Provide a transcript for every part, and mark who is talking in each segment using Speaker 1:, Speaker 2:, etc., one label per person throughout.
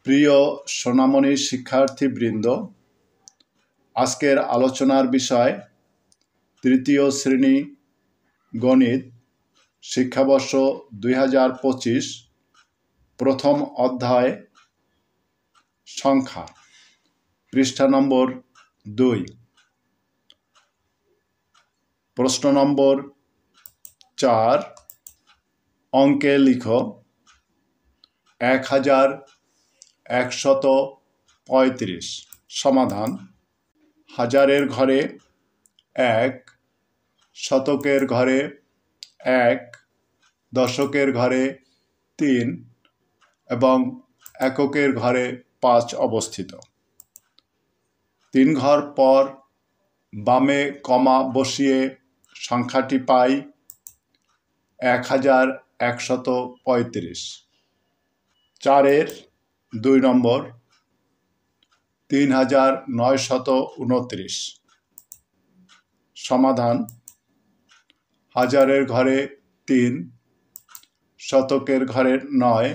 Speaker 1: প্রিয় সোনামণি শিক্ষার্থীবৃন্দ, আজকের আলোচনার বিষয় তৃতীয় শ্রেণী গণিত শিক্ষাবর্ষ 2025 প্রথম অধ্যায় সংখ্যা, পৃষ্ঠা নম্বর 2। প্রশ্ন নম্বর 4, অঙ্কে লিখো 1135। সমাধান: হাজারের ঘরে 1, শতকের ঘরে 1, দশকের ঘরে 3 এবং এককের ঘরে 5 অবস্থিত। 3 ঘর পর বামে কমা বসিয়ে সংখ্যাটি পাই 1135। 4-এর 2 নম্বর 3929। সমাধান: হাজারের ঘরে 3, শতকের ঘরে 9,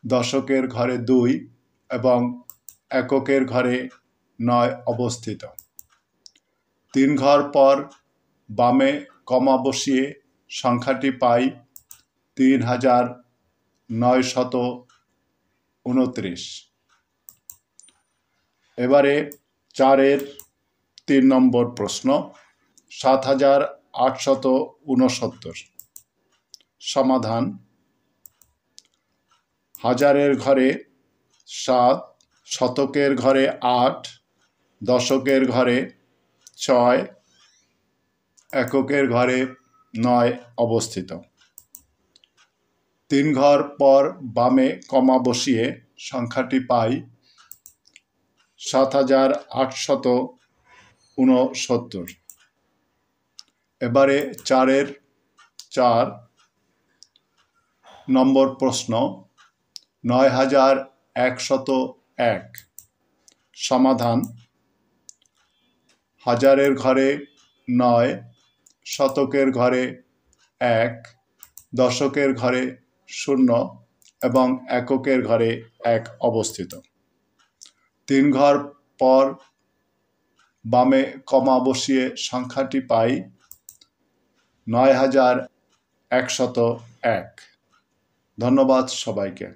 Speaker 1: দশকের ঘরে 2 এবং এককের ঘরে 9 অবস্থিত। 3 ঘর পর বামে কমা বসিয়ে সংখ্যাটি পাই 3929। এবারে 4-এর 3 নম্বর প্রশ্ন 7869। সমাধান: হাজারের ঘরে 7, শতকের ঘরে 8, দশকের ঘরে 6, এককের ঘরে 9 অবস্থিত। 3 ঘর পর বামে কমা বসিয়ে সংখ্যাটি পাই 7869। এবারে 4-এর 4 নম্বর প্রশ্ন 9101। সমাধান: হাজারের ঘরে 9, শতকের ঘরে 1, দশকের ঘরে 0 এবং এককের ঘরে 1 অবস্থিত। 3 ঘর পর বামে কমা বসিয়ে সংখ্যাটি পাই 9101। ধন্যবাদ সবাইকে।